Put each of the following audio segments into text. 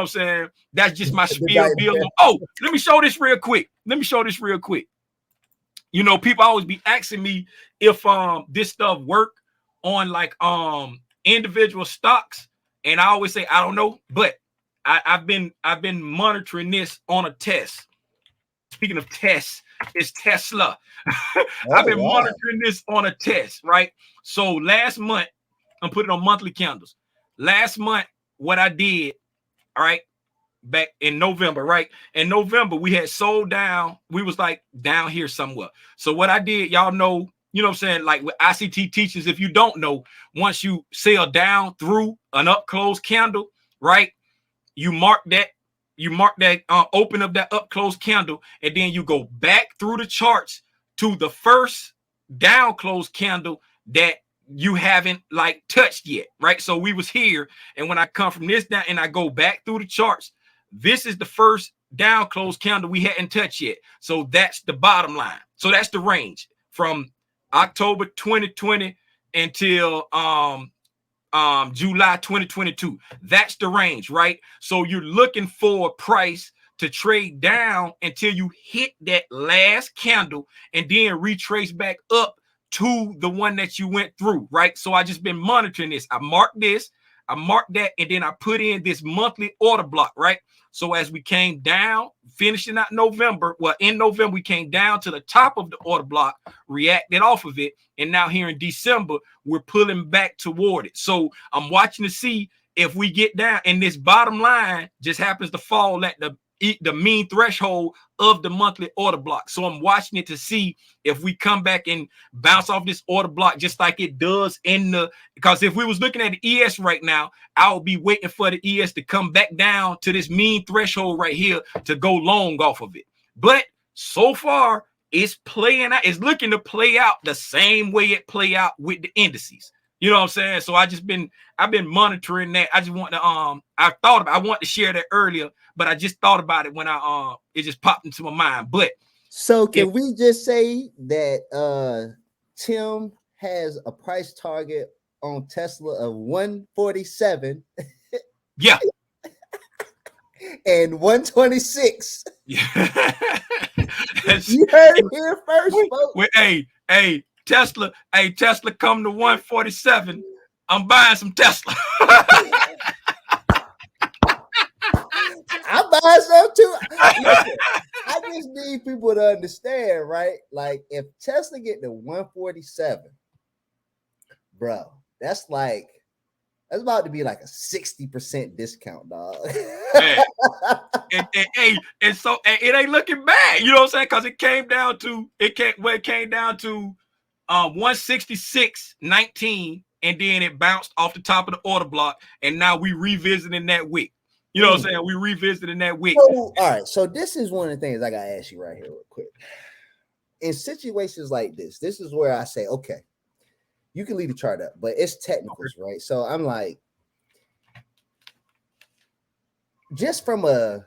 what I'm saying? That's just my spiel. Oh, let me show this real quick. You know, people always be asking me if this stuff work on like individual stocks, and I always say I don't know, but I've been monitoring this on a test. Speaking of tests, it's Tesla. I've been monitoring this on a test, right? So last month, I'm putting on monthly candles. Last month, what I did, all right, back in November, right? In November, we had sold down. We was like down here somewhere. So what I did, y'all know, you know what I'm saying? Like with ICT teachers, if you don't know, once you sell down through an up close candle, right? You mark that, open up that up close candle, and then you go back through the charts to the first down close candle that you haven't like touched yet, right? So we was here, and when I come from this down and I go back through the charts, this is the first down close candle we hadn't touched yet. So that's the bottom line. So that's the range from October 2020 until July 2022. That's the range, right? So you're looking for a price to trade down until you hit that last candle and then retrace back up to the one that you went through, right? So I just been monitoring this. I marked this, I marked that, and then I put in this monthly order block, right? So as we came down, finishing out November, well, in November, we came down to the top of the order block, reacted off of it, and now here in December, we're pulling back toward it. So I'm watching to see if we get down, and this bottom line just happens to fall at the mean threshold of the monthly order block. So I'm watching it to see if we come back and bounce off this order block just like it does because if we was looking at the ES right now, I would be waiting for the ES to come back down to this mean threshold right here to go long off of it. But so far, it's playing out. It's looking to play out the same way it play out with the indices. You know what I'm saying? So I've been monitoring that. I just want to I want to share that earlier, but I just thought about it when it just popped into my mind. But so can we just say that Tim has a price target on Tesla of 147? Yeah. And 126. Yeah. You heard it here first, folks. Hey, Tesla, come to 147. I'm buying some Tesla. I'm buying some too. Listen, I just need people to understand, right? Like if Tesla get to 147, bro, that's about to be like a 60% discount, dog. and so it ain't looking bad, you know what I'm saying? Because it came down to 166.19, and then it bounced off the top of the order block, and now we revisiting that wick. You know what I'm saying? We revisiting that wick. So, all right, so this is one of the things I gotta ask you right here real quick. In situations like this is where I say, okay, you can leave the chart up, but it's technicals, right? So I'm like, just from I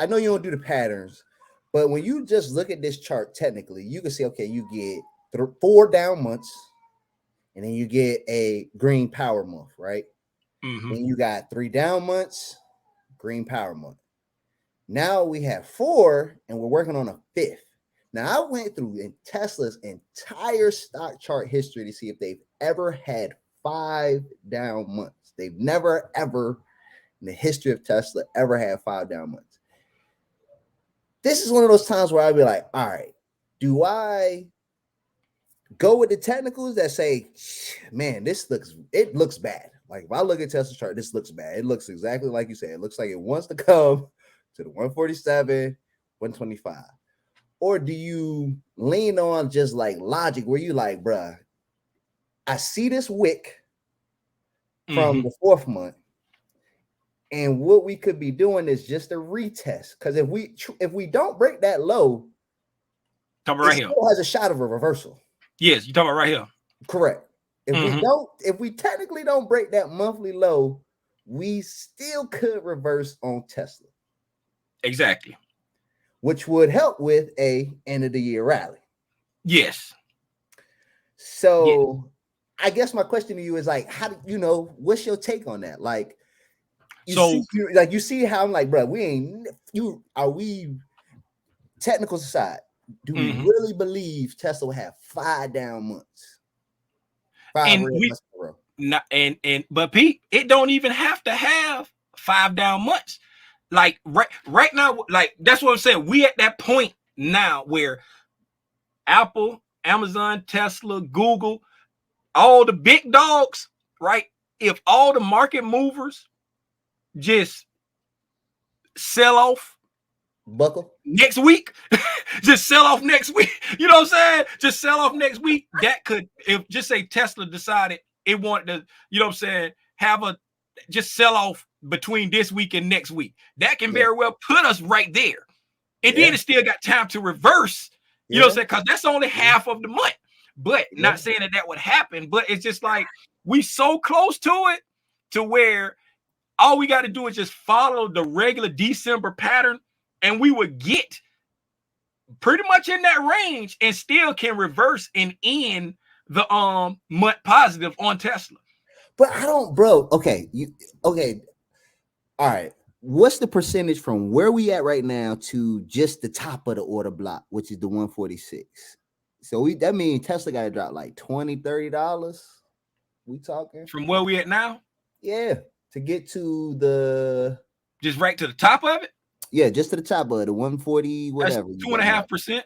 know you don't do the patterns, but when you just look at this chart technically, you can see, okay, you get 4 down months, and then you get a green power month, right? Mm-hmm. Then you got 3 down months, green power month. Now we have 4, and we're working on a 5th. Now I went through in Tesla's entire stock chart history to see if they've ever had 5 down months. They've never, ever in the history of Tesla ever had 5 down months. This is one of those times where I'd be like, all right, do I go with the technicals that say, man, it looks bad? Like if I look at Tesla's chart, this looks bad. It looks exactly like you said. It looks like it wants to come to the 147, 125. Or do you lean on just like logic where you like, bruh, I see this wick from the 4th month, and what we could be doing is just a retest. Because if we don't break that low, it still has a shot of a reversal. Yes, you're talking about right here. Correct. If we technically don't break that monthly low, we still could reverse on Tesla. Exactly. Which would help with a end of the year rally. Yes. So I guess my question to you is like, how do you know? What's your take on that? Like, So you see how I'm like, bro, we ain't you. Are we technical aside? Do we mhm. really believe Tesla will have 5 down months, 5 and red we months in a row? not and but Pete, it don't even have to have 5 down months. Like right now, like that's what I'm saying. We at that point now where Apple, Amazon, Tesla, Google, all the big dogs, right? If all the market movers just sell off Buckle. next week, just sell off next week. You know what I'm saying? Just sell off next week. That could, if just say Tesla decided it wanted to, you know what I'm saying, have a just sell off between this week and next week. That can Yeah, very well put us right there. And yeah, then it still got time to reverse, you know what I'm yeah, saying? Because that's only yeah, half of the month. But yeah. not saying that that would happen, but it's just like we so close to it to where all we got to do is just follow the regular December pattern and we would get pretty much in that range and still can reverse and end the month positive on Tesla. But I don't, bro. Okay, okay. All right. What's the percentage from where we at right now to just the top of the order block, which is the 146? So that means Tesla got to drop like $20-$30. We talking? From where we at now, Yeah, to get to the just right to the top of it, just to the top of the 140, that's whatever you two and got a now. half percent.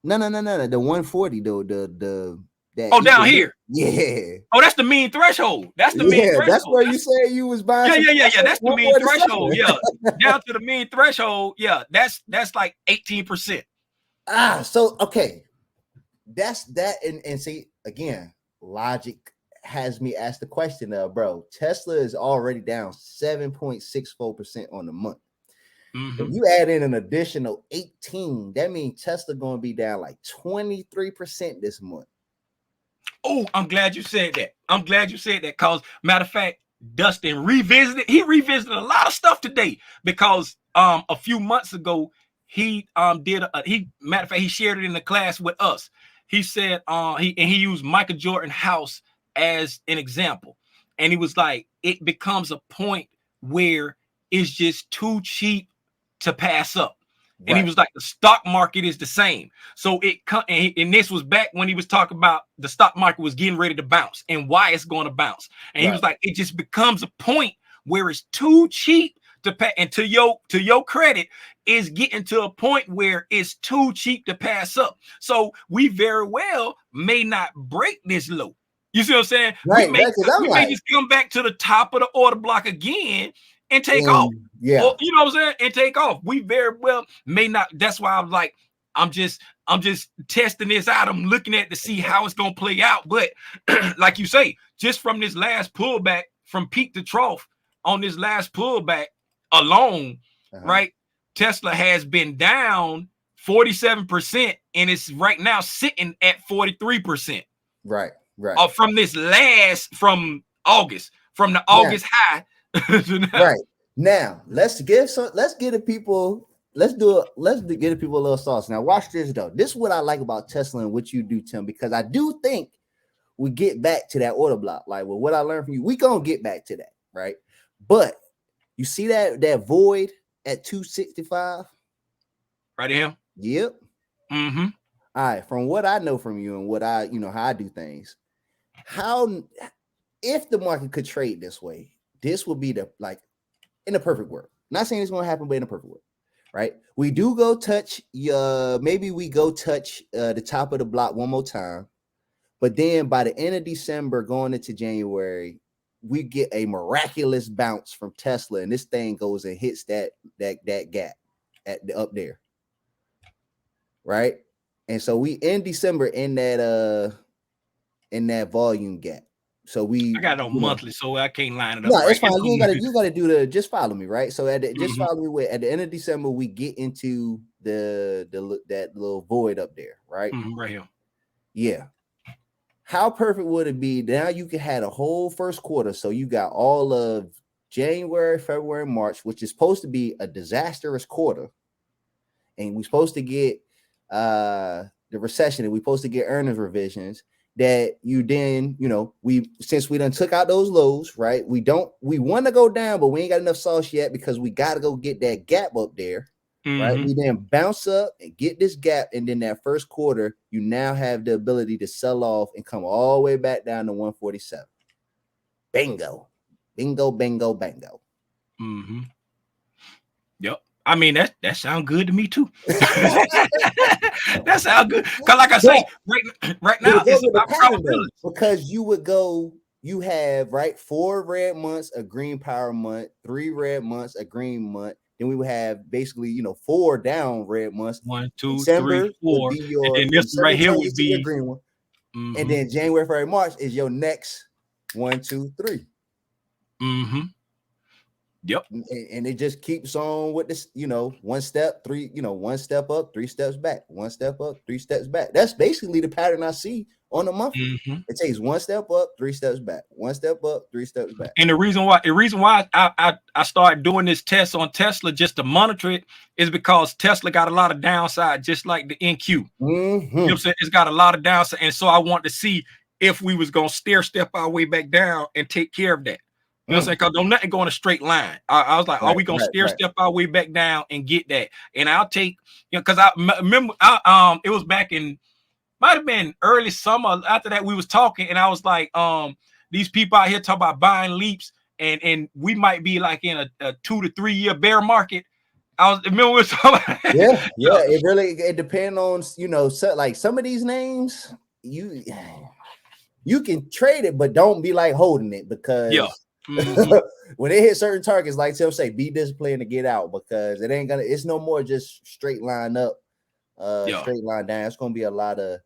No. The 140 though, the that Oh, down here. Yeah. Oh, that's the mean threshold. That's the mean Yeah, that's threshold. where you say you was buying some Yeah. That's the mean 147. threshold. Yeah. Down to the mean threshold. Yeah. That's like 18%. So okay. That's that, and see again, logic has me ask the question bro. Tesla is already down 7.64% on the month. If you add in an additional 18, that means Tesla gonna be down like 23% this month. Oh, I'm glad you said that. I'm glad you said that because matter of fact, Dustin revisited. He revisited a lot of stuff today because a few months ago he did he matter of fact he shared it in the class with us. He said he used Michael Jordan house as an example, and he was like it becomes a point where it's just too cheap to pass up. And he Right. was like, the stock market is the same. So and this was back when he was talking about the stock market was getting ready to bounce and why it's going to bounce. And he was like, it just becomes a point where it's too cheap to pay. And to your credit, is getting to a point where it's too cheap to pass up. So we very well may not break this low. You see what I'm saying? Right. Because I'm We may like, just come back to the top of the order block again and take off. yeah. Or, you know what I'm saying? And take off. We very well may not. That's why I'm like, I'm just testing this out. I'm looking at to see how it's gonna play out. But like you say, just from this last pullback from peak to trough on this last pullback alone, right? Tesla has been down 47% and it's right now sitting at 43%. Right. From this from August, from the August high. Right. Now, let's get the people a little sauce. Now, watch this though. This is what I like about Tesla and what you do, Tim, because I do think we get back to that order block. Like, well, what I learned from you, we gonna get back to that, right? But you see that void at 265 right here. Yep. Mm-hmm. All right. From what I know from you and what I, how I do things, if the market could trade this way, this would be in the perfect world. Not saying it's going to happen, but in a perfect world, right? We do go touch, maybe we go touch the top of the block one more time, but then by the end of December, going into January, we get a miraculous bounce from Tesla, and this thing goes and hits that gap up there, right? And so we end December in that volume gap. So I got it on monthly, so I can't line it up. No, right. It's fine. You gotta do just follow me, right? So just follow me at the end of December, we get into that little void up there, right? Right here. Yeah. How perfect would it be? Now you can have a whole first quarter. So you got all of January, February, March, which is supposed to be a disastrous quarter. And we're supposed to get the recession, and we're supposed to get earnings revisions. that you then, since we done took out those lows, right? We want to go down, but we ain't got enough sauce yet because we got to go get that gap up there, right? We then bounce up and get this gap, and then that first quarter, you now have the ability to sell off and come all the way back down to 147. Bingo, bingo, bingo, bango. Yep. I mean, that sounds good to me too. That sounds good. Because like I say, right now it's about probability. Because you have, right, 4 red months, a green power month, 3 red months, a green month. Then we would have basically, 4 down red months. 1, 2, December 3, 4. Would be your, and then this right here would be your green one. And then January, February, March is your next 1, 2, 3. Yep. And it just keeps on with this, 1 step, 3, 1 step up, 3 steps back, 1 step up, 3 steps back. That's basically the pattern I see on the monthly. It takes 1 step up, 3 steps back, 1 step up, 3 steps back. And the reason why I started doing this test on Tesla just to monitor it is because Tesla got a lot of downside, just like the NQ. You know what I'm saying? It's got a lot of downside. And so I want to see if we was going to step our way back down and take care of that. You know what I'm saying? Because don't nothing go in a straight line. I was like, are we going to step our way back down and get that? And I'll take, because I remember it was back in, might have been early summer. After that, we was talking, and I was like, these people out here talk about buying leaps, and we might be like in a 2 to 3 year bear market. Remember we was talking about it depends on, like some of these names, you can trade it, but don't be like holding it, because when they hit certain targets, like Tim say, be disciplined to get out, because it's no more just straight line up, straight line down. It's gonna be a lot of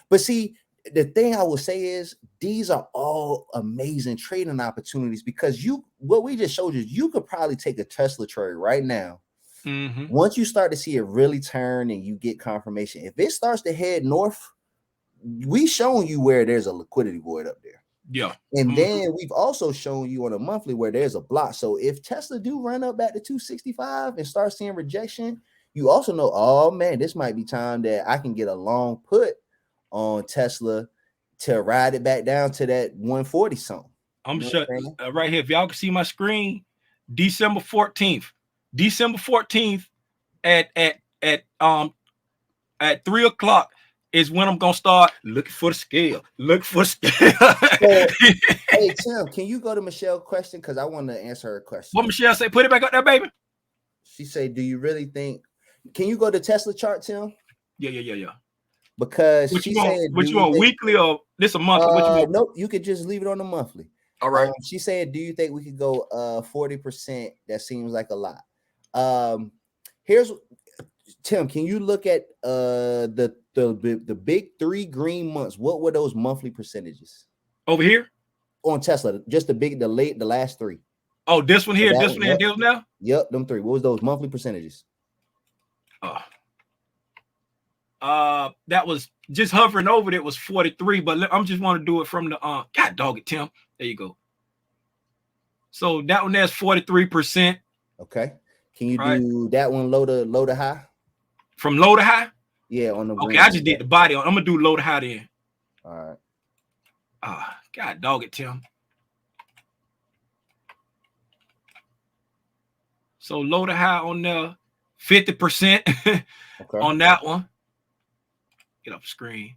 but see, the thing I will say is these are all amazing trading opportunities, because what we just showed you could probably take a Tesla trade right now. Once you start to see it really turn and you get confirmation, if it starts to head north, we shown you where there's a liquidity void up there. And then we've also shown you on a monthly where there's a block. So if Tesla do run up back to 265 and start seeing rejection, you also know, oh man, this might be time that I can get a long put on Tesla to ride it back down to that 140 something. I'm shut right here. If y'all can see my screen, December 14th at 3 o'clock is when I'm gonna start looking for the scale. Hey Tim, can you go to Michelle's question? Because I want to answer her question. What Michelle say? Put it back up there, baby. She say, do you really think? Can you go to Tesla chart, Tim? Yeah. Because which you want weekly or this a monthly? Nope, you could just leave it on the monthly. All right. She said, do you think we could go 40%? That seems like a lot. Here's Tim, can you look at the big 3 green months? What were those monthly percentages over here on Tesla? Just the last 3. Oh, this one here, this one and this now. Yep, them 3. What was those monthly percentages? That was just hovering over it was 43, but I'm just want to do it from the God dog it, Tim. There you go. So that one there's 43%. Okay. Can you do that one low to high? From low to high? Yeah, on the okay, I just did the body on. I'm gonna do low to high then. All right. God dog it, Tim. So low to high on the 50% on that one. Get up screen.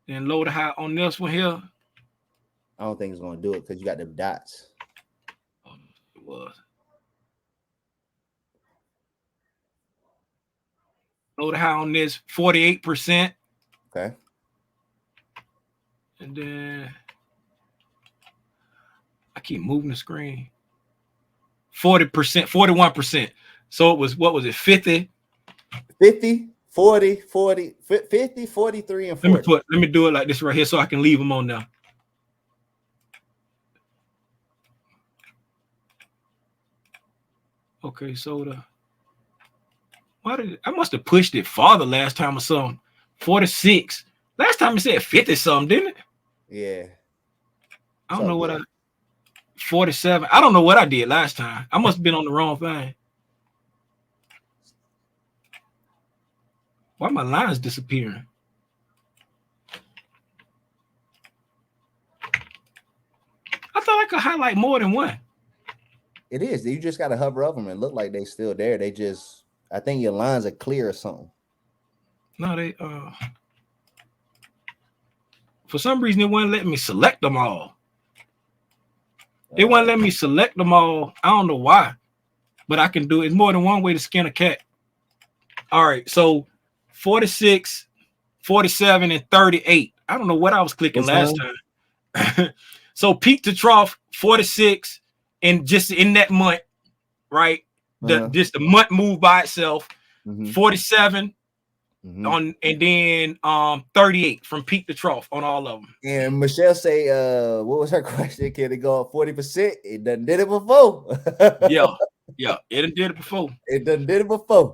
Then low to high on this one here. I don't think it's gonna do it because you got the dots. Oh, it was. Low to high on this 48%. Okay. And then I keep moving the screen. 40%, 41%. So it was, what was it, 50? 50, 40, 40, 50, 43, and 40. Let me do it like this right here so I can leave them on now. Okay, so I must have pushed it farther last time or something. 46. Last time it said 50 something, didn't it? Yeah. I don't know what 47. I don't know what I did last time. I must have been on the wrong thing. Why my lines disappearing? could highlight more than one. It is. You just got to hover over them and look like they still there. They just, I think your lines are clear or something. No, they for some reason it wouldn't let me select them all. It wouldn't let me select them all. I don't know why, but I can do it. It's more than one way to skin a cat. All right, so 46, 47, and 38. I don't know what I was clicking last time. So peak to trough, 46, and just in that month, right? Just the month move by itself. 47 on, and then 38 from peak to trough on all of them. And Michelle say, what was her question? Can it go up 40%? It done did it before. Yeah, it done did it before. It done did it before.